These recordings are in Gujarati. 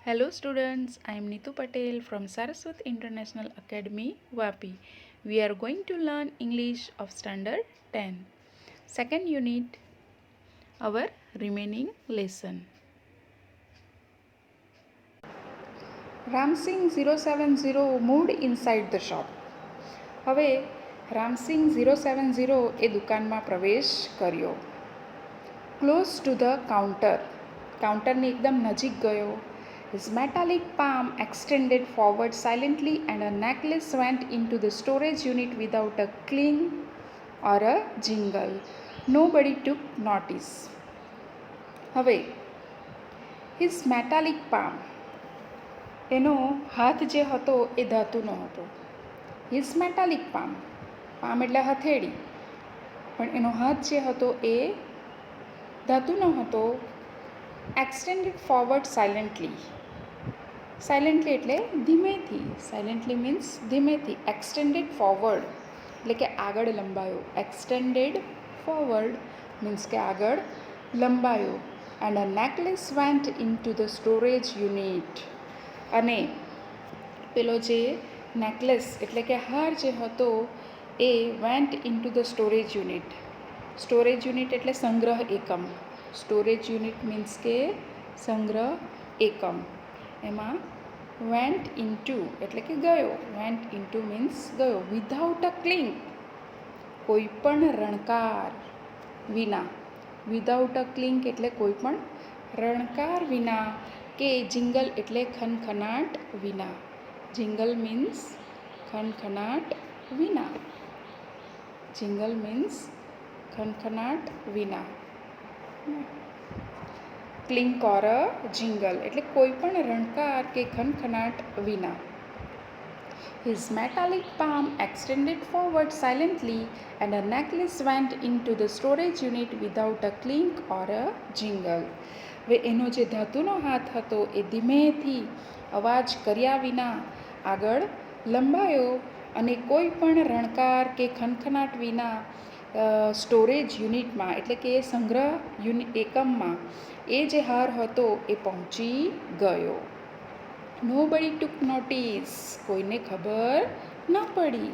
Hello students, I am Neetu Patel from Saraswat International Academy, Vapi. We are going to learn English of Standard 10. Second unit, our remaining lesson. Ramsing 070 moved inside the shop. હવે રામસિંગ 070 એ દુકાનમાં પ્રવેશ કર્યો. ક્લોઝ ટુ ધ કાઉન્ટરની એકદમ નજીક ગયો. His metallic palm extended forward silently and a necklace went into the storage unit without a cling or a jingle. Nobody took notice. હવે his metallic palm, એનો હાથ જે હતો એ ધાતુનો હતો. his metallic palm એટલે હથેળી, પણ એનો હાથ જે હતો એ ધાતુનો હતો. extended forward silently એટલે ધીમેથી. સાયલેન્ટલી મીન્સ ધીમેથી. એક્સટેન્ડેડ ફોરવર્ડ એટલે કે આગળ લંબાયો. એક્સટેન્ડેડ ફોરવર્ડ મીન્સ કે આગળ લંબાયો. And a necklace went into the storage unit, અને પેલો જે નેકલેસ એટલે કે હાર જે હતો એ went into the storage unit. Storage unit એટલે સંગ્રહ એકમ. સ્ટોરેજ યુનિટ મીન્સ કે સંગ્રહ એકમ. એમાં વેન્ટ ઇન્ટુ એટલે કે ગયો. વેન્ટ ઇન્ટુ મીન્સ ગયો. વિધાઉટ અ ક્લિંગ કોઈ પણ રણકાર વિના. વિધાઉટ અ ક્લિંગ એટલે કોઈ પણ રણકાર વિના, કે જિંગલ એટલે ખનખનાટ વિના. જિંગલ મીન્સ ખનખનાટ વિના. જિંગલ મીન્સ ખનખનાટ વિના. ક્લિંક ઓર અ જિંગલ એટલે કોઈ પણ રણકાર કે ખનખનાટ વિના. His metallic palm extended forward silently and a necklace went into the storage unit without a clink or a jingle. હવે એનો જે ધાતુનો હાથ હતો એ ધીમેથી અવાજ કર્યા વિના આગળ લંબાયો, અને કોઈ પણ રણકાર કે ખનખનાટ વિના સ્ટોરેજ યુનિટમાં એટલે કે સંગ્રહ એકમમાં એ જે હાર હતો એ પહોંચી ગયો. Nobody took notice કોઈને ખબર ન પડી.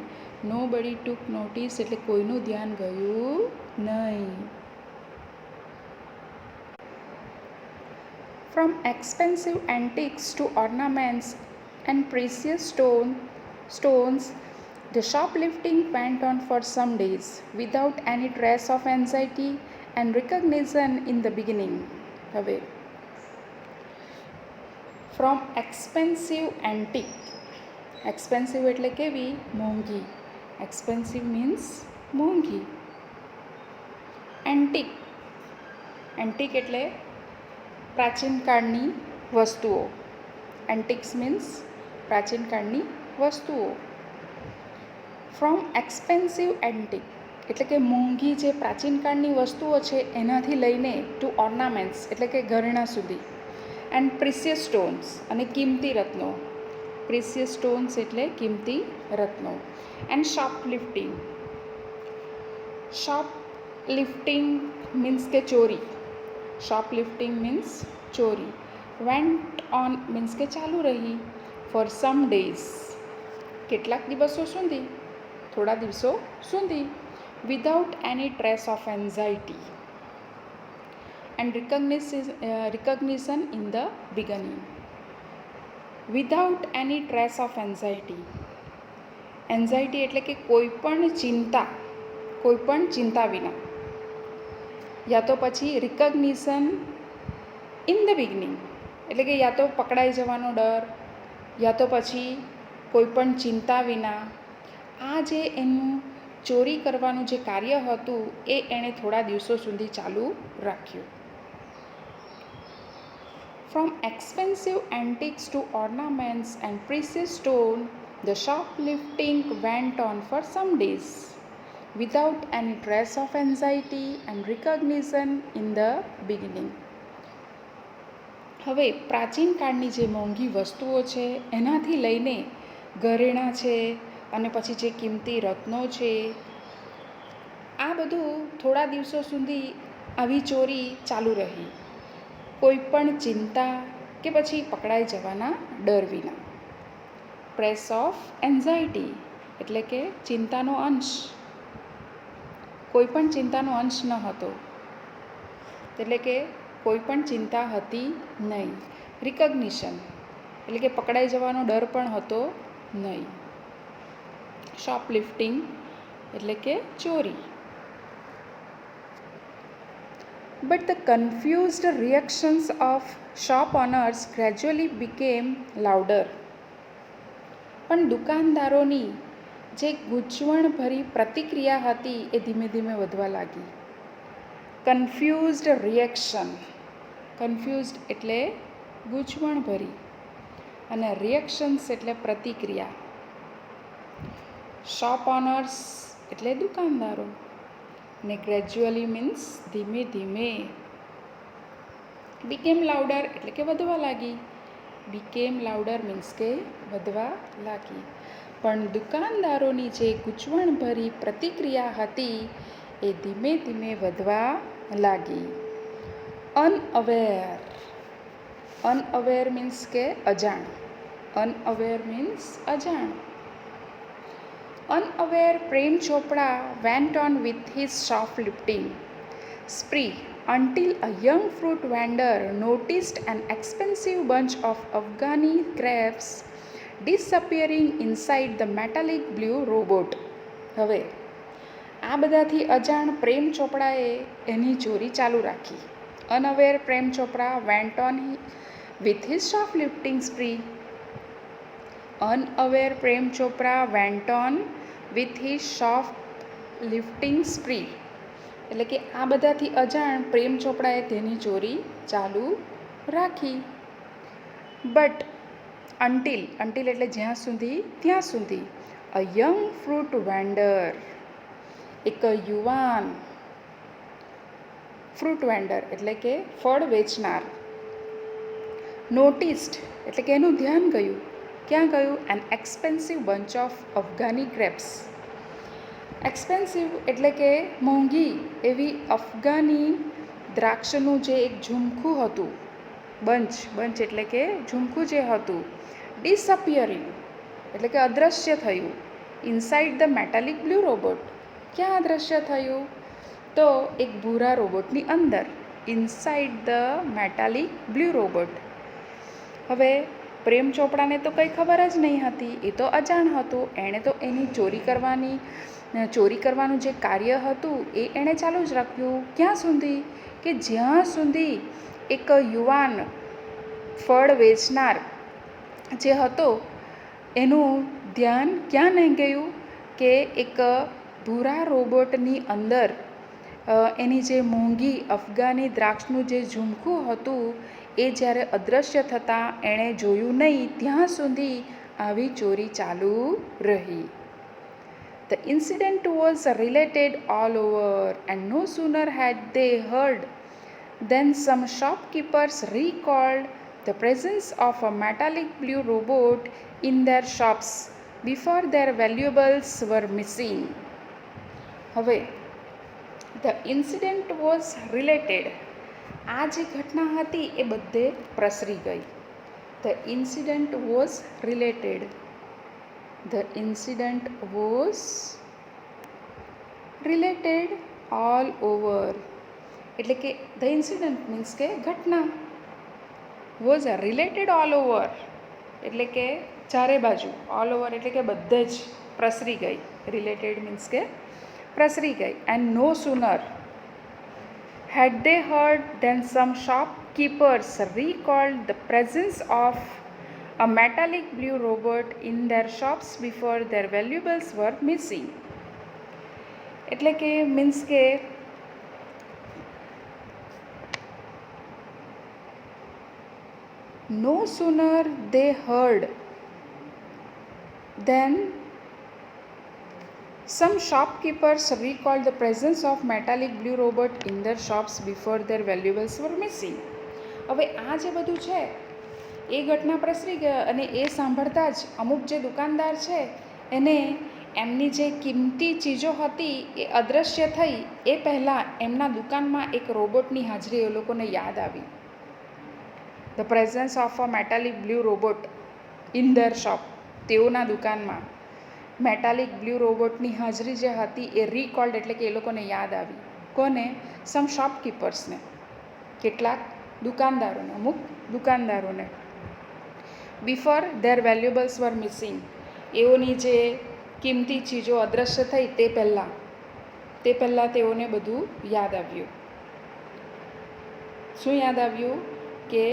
Nobody took notice એટલે કોઈનું ધ્યાન ગયું નહીં. From expensive antiques to ornaments and precious stones, the shoplifting went on for some days without any trace of anxiety and recognition in the beginning. હવે ફ્રોમ એક્સપેન્સિવ એન્ટિક. એક્સપેન્સિવ એટલે કેવી? મોંઘી. એક્સપેન્સિવ મીન્સ મોંઘી. એન્ટિક એટલે પ્રાચીન કાળની વસ્તુઓ. એન્ટિક્સ મીન્સ પ્રાચીન કાળની વસ્તુઓ. ફ્રોમ એક્સપેન્સિવ એન્ટિક એટલે કે મોંઘી જે પ્રાચીન કાળની વસ્તુઓ છે એનાથી લઈને ટુ ઓર્નામેન્ટ્સ એટલે કે ઘરેણાં સુધી. એન્ડ પ્રિસિયસ સ્ટોન્સ અને કિંમતી રત્નો. પ્રિસિયસ સ્ટોન્સ એટલે કિંમતી રત્નો. એન્ડ શોપલિફ્ટિંગ. શોપલિફ્ટિંગ મીન્સ કે ચોરી. શોપલિફ્ટિંગ મીન્સ ચોરી. વેન્ટ ઓન મીન્સ કે ચાલુ રહી. ફોર સમ ડેઝ કેટલાક દિવસો સુધી, થોડા દિવસો સુધી. Without any trace of anxiety and recognition in the beginning. Without any trace of anxiety. Anxiety એટલે કે કોઈ પણ ચિંતા વિના. યા તો પછી recognition in the beginning એટલે કે યા તો પકડાઈ જવાનો ડર, યા તો પછી કોઈ પણ ચિંતા વિના. આ જે એનું ચોરી કરવાનું જે કાર્ય હતું એ એણે થોડા દિવસો સુધી ચાલુ રાખ્યું. From expensive antiques to ornaments and precious stone, the shoplifting went on for some days, without any trace of anxiety and recognition in the beginning. હવે પ્રાચીન કાળની જે મોંઘી વસ્તુઓ છે એનાથી લઈને ઘરેણાં છે અને પછી જે કિંમતી રત્નો છે, આ બધું થોડા દિવસો સુધી આવી ચોરી ચાલુ રહી. કોઈ પણ ચિંતા કે પછી પકડાઈ જવાના ડર વિના. ટ્રેસ ઓફ એન્ઝાયટી એટલે કે ચિંતાનો અંશ, કોઈ પણ ચિંતાનો અંશ ન હતો, એટલે કે કોઈ પણ ચિંતા હતી નહીં. રિકગ્નિશન એટલે કે પકડાઈ જવાનો ડર પણ હતો નહીં. શોપલિફ્ટિંગ એટલે કે ચોરી. But the confused reactions of shop owners gradually became louder. પણ દુકાનદારોની જે ગૂંચવણભરી પ્રતિક્રિયા હતી એ ધીમે ધીમે વધવા લાગી. કન્ફ્યુઝડ રિએક્શન, કન્ફ્યુઝડ એટલે ગૂંચવણભરી અને રિએક્શન્સ એટલે પ્રતિક્રિયા. શોપ ઓનર્સ એટલે દુકાનદારો ને ગ્રેજ્યુઅલી મીન્સ ધીમે ધીમે. બીકેમ લાઉડર એટલે કે વધવા લાગી. બીકેમ લાઉડર મીન્સ કે વધવા લાગી. પણ દુકાનદારોની જે ગૂંચવણભરી પ્રતિક્રિયા હતી એ ધીમે ધીમે વધવા લાગી. અનઅવેર, અનઅવેર મીન્સ કે અજાણ. અનઅવેર મીન્સ અજાણ. Unaware, Prem Chopra went on with his shoplifting spree until a young fruit vendor noticed an expensive bunch of Afghani grapes disappearing inside the metallic blue robot. હવે આ બધાથી અજાણ પ્રેમ ચોપડાએ એની ચોરી ચાલુ રાખી. Unaware, Prem Chopra went on with his shoplifting spree. Unaware, Prem Chopra went on with his shoplifting spree એટલે કે આ બધાથી અજાણ પ્રેમ ચોપડાએ તેની ચોરી ચાલુ રાખી. બટ અન્ટિલ, અન્ટિલ એટલે જ્યાં સુધી ત્યાં સુધી. અ યંગ ફ્રૂટ વેન્ડર એક યુવાન ફ્રૂટ વેન્ડર એટલે કે ફળ વેચનાર. નોટિસ્ડ એટલે કે એનું ધ્યાન ગયું. ક્યાં ગયું? An expensive bunch of Afghani grapes. Expensive એટલે કે મોંઘી એવી અફઘાની દ્રાક્ષનું જે એક ઝુમખું હતું. બંચ, બંચ એટલે કે ઝુમખું જે હતું. ડિસઅપિયરિંગ એટલે કે અદૃશ્ય થયું. Inside the metallic blue robot. ક્યાં અદૃશ્ય થયું? તો એક ભૂરા રોબોટની અંદર. Inside the metallic blue robot. હવે પ્રેમ ચોપડાને તો કંઈ ખબર જ નહીં હતી, એ તો અજાણ હતું. એણે તો એની ચોરી કરવાનું જે કાર્ય હતું એ એણે ચાલુ જ રાખ્યું. ક્યાં સુધી? કે જ્યાં સુધી એક યુવાન ફળ વેચનાર જે હતો એનું ધ્યાન ક્યાં નહીં ગયું કે એક ભૂરા રોબોટની અંદર એની જે મોંઘી અફઘાની દ્રાક્ષનું જે ઝુમખું હતું એ જ્યારે અદૃશ્ય થતાં એણે જોયું નહીં ત્યાં સુધી આવી ચોરી ચાલુ રહી. The incident was related all over, and no sooner had they heard than some shopkeepers recalled the presence of a metallic blue robot in their shops before their valuables were missing. હવે the incident was related. આ જે ઘટના હતી એ બધે પ્રસરી ગઈ. The incident was related. The incident was related all over. એટલે કે the incident means કે ઘટના. was related all over એટલે કે ચારે બાજુ. all over એટલે કે બધે જ પ્રસરી ગઈ. related means કે પ્રસરી ગઈ. and no sooner had they heard than some shopkeepers recalled the presence of a metallic blue robot in their shops before their valuables were missing. એટલે કે મીન્સ કે no sooner they heard than some shopkeepers recalled the presence of metallic blue robot in their shops before their valuables were missing. હવે આ જે બધું છે એ ઘટના પ્રસરી ગઈ અને એ સાંભળતા જ અમુક જે દુકાનદાર છે એને એમની જે કિંમતી ચીજો હતી એ અદૃશ્ય થઈ એ પહેલાં એમના દુકાનમાં એક રોબોટની હાજરી એ લોકોને યાદ આવી. The presence of a metallic blue robot in ધર શોપ. તેઓના દુકાનમાં મેટાલિક બ્લુ રોબોટની હાજરી જે હતી એ રીકોલ્ડ એટલે કે એ લોકોને યાદ આવી. કોને? સમ શોપકીપર્સને, કેટલાક દુકાનદારોને, અમુક દુકાનદારોને. બિફોર ધેર વેલ્યુબલ્સ વર મિસિંગ, એઓની જે કિંમતી ચીજો અદૃશ્ય થઈ તે પહેલાં તેઓને બધું યાદ આવ્યું. શું યાદ આવ્યું? કે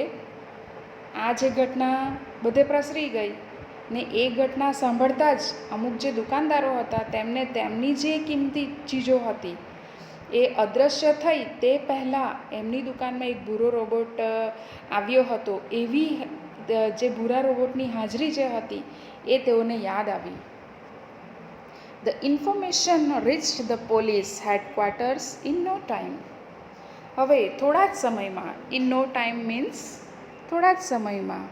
આ જે ઘટના બધે પ્રસરી ગઈ ને એ ઘટના સાંભળતા જ અમુક જે દુકાનદારો હતા તેમને તેમની જે કિંમતી ચીજો હતી એ અદૃશ્ય થઈ તે પહેલાં એમની દુકાનમાં એક ભૂરો રોબોટ આવ્યો હતો, એવી જે ભૂરા રોબોટની હાજરી જે હતી એ તેઓને યાદ આવી. The information reached the police headquarters in no time. હવે થોડા જ સમયમાં, ઇન નો ટાઈમ મીન્સ થોડા જ સમયમાં,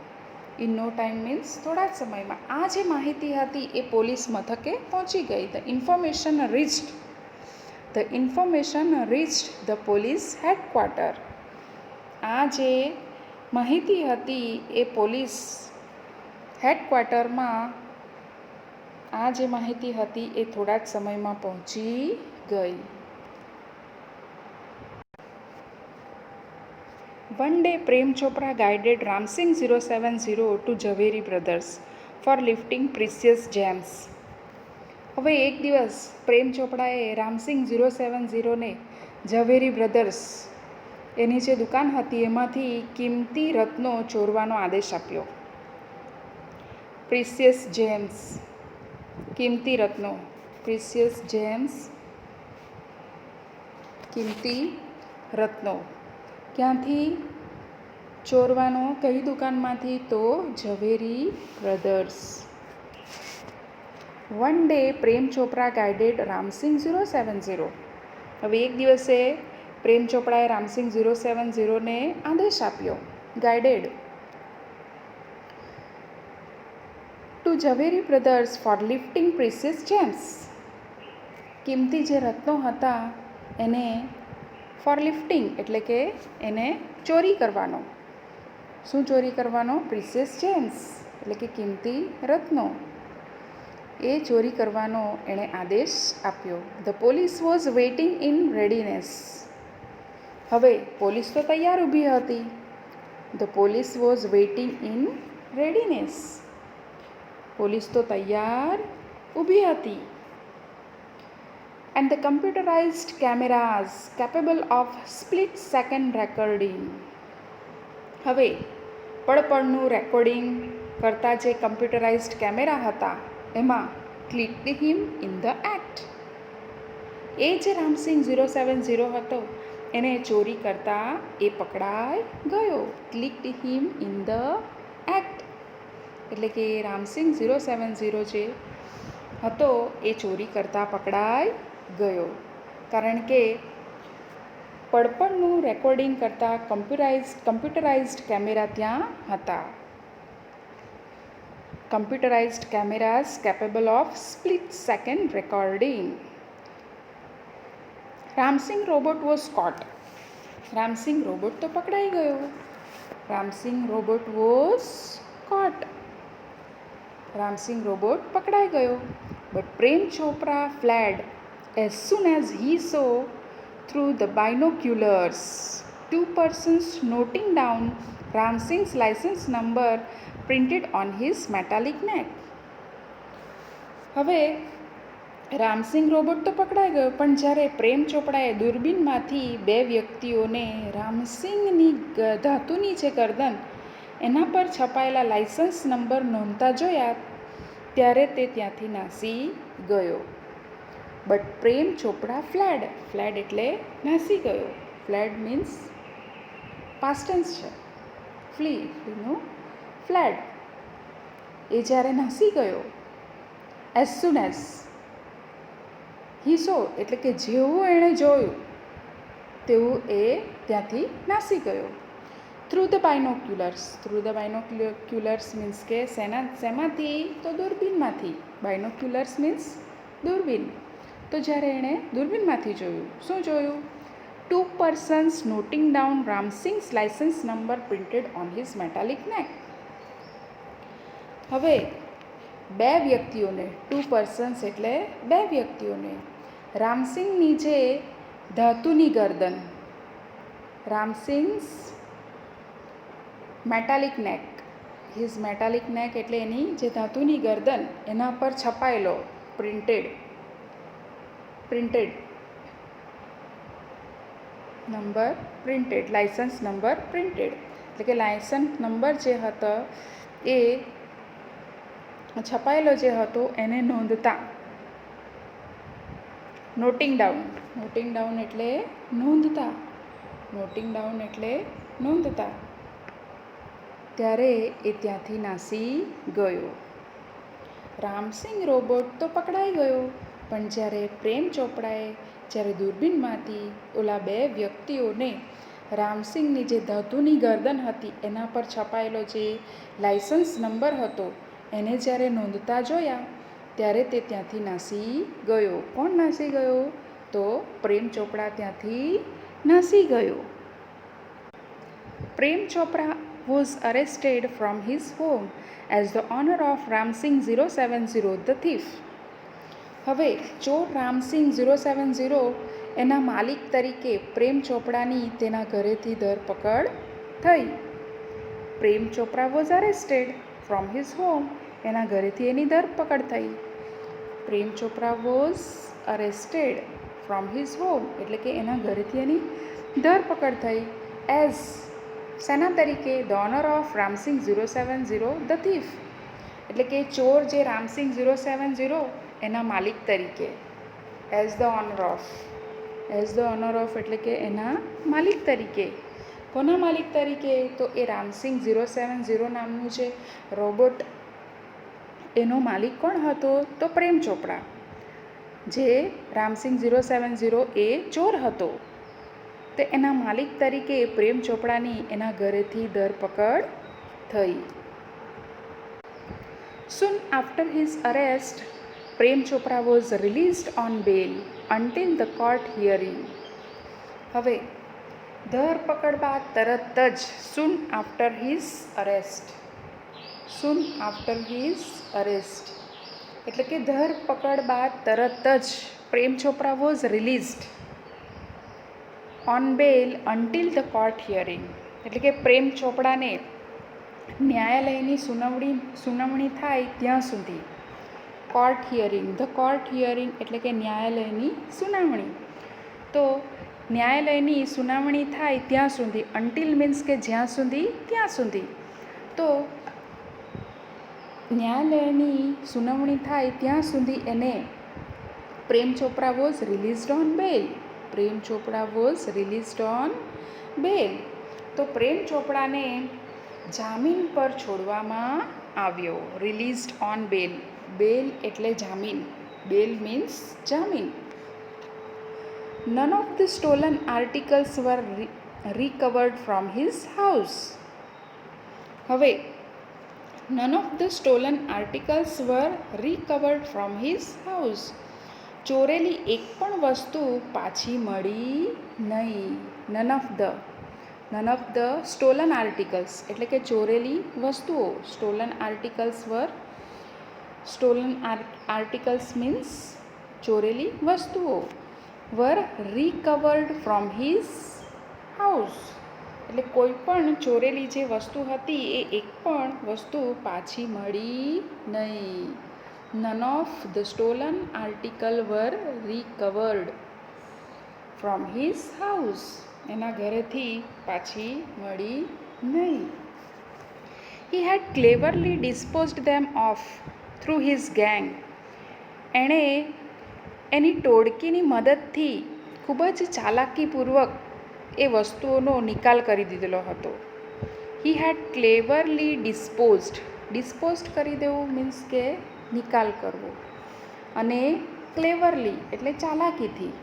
ઇન નો ટાઈમ મીન્સ થોડા જ સમયમાં આ જે માહિતી હતી એ પોલીસ મથકે પહોંચી ગઈ. The information reached the police headquarter. આ જે માહિતી હતી એ પોલીસ હેડક્વાર્ટરમાં આ જે માહિતી હતી એ થોડા જ સમયમાં પહોંચી ગઈ. One day, Prem Chopra guided Ramsing 070 to Jhaveri Brothers for lifting precious gems. હવે એક દિવસ પ્રેમ ચોપડાએ રામસિંગ 070ને ઝવેરી બ્રધર્સ એની જે દુકાન હતી એમાંથી કિંમતી રત્નો ચોરવાનો આદેશ આપ્યો. પ્રિસિયસ જેમ્સ, કિંમતી રત્નો, પ્રિસિયસ જેમ્સ, કિંમતી રત્નો. ક્યાંથી ચોરવાનો? કઈ દુકાનમાંથી? તો ઝવેરી brothers. One day Prem Chopra guided Ram Singh 070. હવે એક દિવસે પ્રેમ ચોપડાએ રામસિંગ 070ને આદેશ આપ્યો, guided to Zaveri brothers for lifting precious gems. કિંમતી જે રત્નો હતા એને ફોર લિફ્ટિંગ એટલે કે એને ચોરી કરવાનો. શું ચોરી કરવાનો? પ્રિસિયસ જેમ્સ એટલે કે કિંમતી રત્નો. એ ચોરી કરવાનો એણે આદેશ આપ્યો. The police was waiting in readiness. હવે પોલીસ તો તૈયાર ઊભી હતી. The police was waiting in readiness. Police તો તૈયાર ઊભી હતી. And the computerized cameras capable of split-second recording. હવે પળપળનું રેકોર્ડિંગ કરતા જે કમ્પ્યુટરાઇઝ્ડ કેમેરા હતા એમાં clicked him in the act. એ જે રામસિંગ 070 હતો એને ચોરી કરતા એ પકડાઈ ગયો. Clicked him in the act એટલે કે રામસિંગ 070 જે હતો એ ચોરી કરતા પકડાઈ ગયો. કારણ કે પડપણનું રેકોર્ડિંગ કરતા કમ્પ્યુટરાઇઝ્ડ કેમેરા ત્યાં હતા. Computerized cameras capable of split second recording. Ramsingh robot was caught. Ramsingh robot તો પકડાઈ ગયો. Ramsingh robot was caught. Ramsingh robot પકડાઈ ગયો. But Prem Chopra fled as soon as he saw through the binoculars two persons noting down Ramsing's license number printed on his metallic neck. હવે રામસિંગ રોબોટ તો પકડાઈ ગયો, પણ જ્યારે પ્રેમ ચોપડાએ દૂરબીનમાંથી બે વ્યક્તિઓને રામસિંગની ધાતુની જે ગરદન એના પર છપાયેલા લાઇસન્સ નંબર નોંધતા જોયા ત્યારે તે ત્યાંથી નાસી ગયો. But Prem Chopra fled. Fled એટલે નાસી ગયો. ફ્લેડ મીન્સ પાસ્ટ ટેન્સ છે. ફ્લીનું ફ્લેડ. એ જ્યારે નાસી ગયો. એઝ સુન એઝ હી સો એટલે કે જેવું એણે જોયું તેવું એ ત્યાંથી નાસી ગયો. Through the binoculars. Through the binoculars means કે શેમાંથી? તો દૂરબીનમાંથી. બાયનોક્યુલર્સ મીન્સ દૂરબીન. તો જ્યારે એણે દૂરબીનમાંથી જોયું, શું જોયું? 2 persons noting down Ramsingh's license number printed on his metallic neck. હવે બે વ્યક્તિઓને, 2 persons એટલે બે વ્યક્તિઓને, રામસિંગની જે ધાતુની ગરદન, Ramsingh's metallic neck, his metallic neck એટલે એની જે ધાતુની ગરદન, એના પર છપાયેલો printed number printed, licence number printed, એટલે કે લાઇસન્સ નંબર જે હતો એ છપાયેલો જે હતો એને નોંધતા, નોટિંગ ડાઉન એટલે નોંધતા, ત્યારે એ ત્યાંથી નાસી ગયો. રામસિંગ રોબોટ તો પકડાઈ ગયો, પણ જ્યારે પ્રેમ ચોપડાએ જ્યારે દૂરબીનમાંથી ઓલા બે વ્યક્તિઓને રામસિંગની જે ધાતુની ગરદન હતી એના પર છપાયેલો જે લાઇસન્સ નંબર હતો એને જ્યારે નોંધતા જોયા, ત્યારે તે ત્યાંથી નાસી ગયો. કોણ નાસી ગયો? તો પ્રેમ ચોપડા ત્યાંથી નાસી ગયો. પ્રેમ ચોપડા was arrested from his home as the owner of Ramsingh 070, the thief. હવે ચોર રામસિંગ 070 એના માલિક તરીકે પ્રેમ ચોપડાની તેના ઘરેથી ધરપકડ થઈ. પ્રેમ ચોપડા was arrested from his home, એના ઘરેથી એની ધરપકડ થઈ. પ્રેમ ચોપડા was arrested from his home એટલે કે એના ઘરેથી એની ધરપકડ થઈ. એઝ શેના તરીકે? The owner of Ram Singh 070, the thief, એટલે કે ચોર જે રામસિંગ 070 એના માલિક તરીકે. એઝ ધ ઓનર ઓફ એટલે કે એના માલિક તરીકે. કોના માલિક તરીકે? તો એ રામસિંગ 070 નામનું જે રોબોટ એનો માલિક કોણ હતો? તો પ્રેમ ચોપડા. જે રામસિંગ 070 એ ચોર હતો, તે એના માલિક તરીકે પ્રેમ ચોપડાની એના ઘરેથી ધરપકડ થઈ. Soon after his arrest, Prem Chopra was released on bail until the court hearing. હવે ધરપકડ બાદ તરત જ soon after his arrest એટલે કે ધરપકડ બાદ તરત જ Prem Chopra was released on bail until the court hearing, એટલે કે પ્રેમ ચોપડાને ન્યાયાલયની સુનાવણી થાય ત્યાં સુધી. Court hearing, the court hearing એટલે કે ન્યાયાલયની સુનાવણી. તો ન્યાયાલયની સુનાવણી થાય ત્યાં સુધી, અન્ટિલ મીન્સ કે જ્યાં સુધી, ત્યાં સુધી. તો ન્યાયાલયની સુનાવણી થાય ત્યાં સુધી એને પ્રેમ ચોપરા વોઝ રિલીઝડ ઓન બેલ. તો પ્રેમ ચોપડાને જામીન પર છોડવામાં આવ્યો. રિલીઝડ ઓન બેલ. બેલ એટલે જામીન. બેલ મીન્સ જામીન. None of the stolen articles were recovered from his house. હવે none of the stolen articles were recovered from his house. ચોરેલી એક પણ વસ્તુ પાછી મળી નહીં. None of the stolen articles એટલે કે ચોરેલી વસ્તુઓ. Stolen articles means ચોરેલી વસ્તુઓ. were recovered from his house એટલે કોઈ પણ ચોરેલી જે વસ્તુ હતી એ એક પણ વસ્તુ પાછી મળી નહીં. None of the stolen article were recovered from his house. એના ઘરેથી પાછી મળી નહીં. He had cleverly disposed them of through his gang. એણે એની ટોળકીની મદદથી ખૂબ જ ચાલાકીપૂર્વક એ વસ્તુઓનો નિકાલ કરી દીધેલો હતો. He had cleverly disposed કરી દેવું મીન્સ કે નિકાલ કરવો, અને ક્લેવરલી એટલે ચાલાકીથી.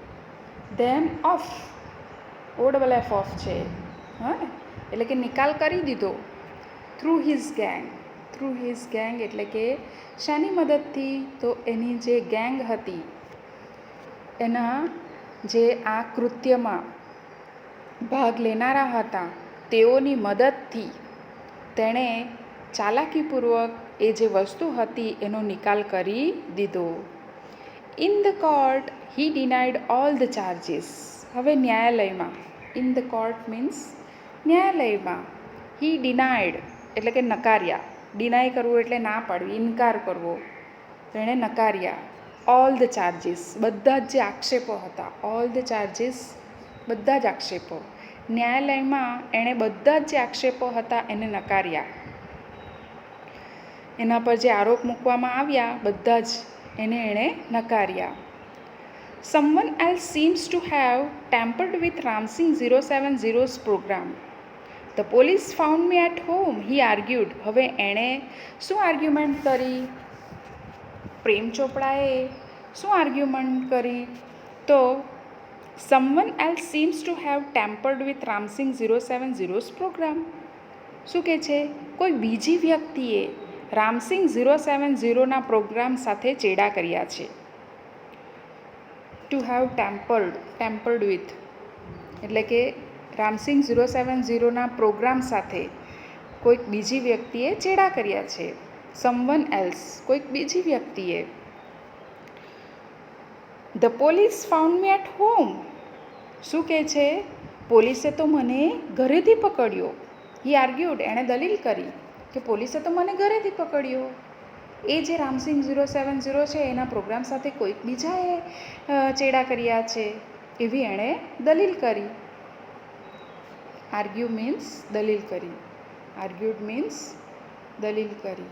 ધેમ ઓફ OFF છે, હા, એટલે કે નિકાલ કરી દીધો. થ્રુ હિઝ ગેંગ એટલે કે શાની મદદથી? તો એની જે ગેંગ હતી એના જે આ કૃત્યમાં ભાગ લેનારા હતા તેઓની મદદથી તેણે ચાલાકીપૂર્વક એ જે વસ્તુ હતી એનો નિકાલ કરી દીધો. In the court he denied all the charges. હવે ન્યાયાલયમાં, ઇન ધ કોર્ટ મીન્સ ન્યાયાલયમાં, હી ડિનાઇડ એટલે કે નકાર્યા, ડિનાય કરવું એટલે ના પાડવી, ઇનકાર કરવો, તેણે નકાર્યા. ઓલ ધ ચાર્જીસ, બધા જ જે આક્ષેપો હતા, ઓલ ધ ચાર્જીસ, બધા જ આક્ષેપો. ન્યાયાલયમાં એણે બધા જ જે આક્ષેપો હતા એને નકાર્યા. એના પર જે આરોપ મૂકવામાં આવ્યા બધા જ એણે નકાર્યા. Someone else seems to have tampered with Ramsing 070's program. The police found me at home, he argued. હવે એણે શું આર્ગ્યુમેન્ટ કરી? પ્રેમ ચોપડાએ શું આર્ગ્યુમેન્ટ કરી? તો someone else seems to have tampered with Ramsing 070's program. શું કહે છે? કોઈ બીજી વ્યક્તિએ રામસિંગ 070ના પ્રોગ્રામ સાથે ચેડા કર્યા છે. ટુ હેવ ટેમ્પર્ડ વિથ એટલે કે રામસિંગ 070ના પ્રોગ્રામ સાથે કોઈક બીજી વ્યક્તિએ ચેડા કર્યા છે. સમવન એલ્સ, કોઈક બીજી વ્યક્તિએ. The police found me at home. શું કહે છે? પોલીસે તો મને ઘરેથી પકડ્યો. હી આર્ગ્યુડ, એણે દલીલ કરી કે પોલીસે તો મને ઘરેથી પકડ્યો. એ જે રામસિંગ 070 છે એના પ્રોગ્રામ સાથે કોઈક બીજાએ ચેડા કર્યા છે એવી એણે દલીલ કરી. આર્ગ્યુ મીન્સ દલીલ કરી. આર્ગ્યુડ મીન્સ દલીલ કરી.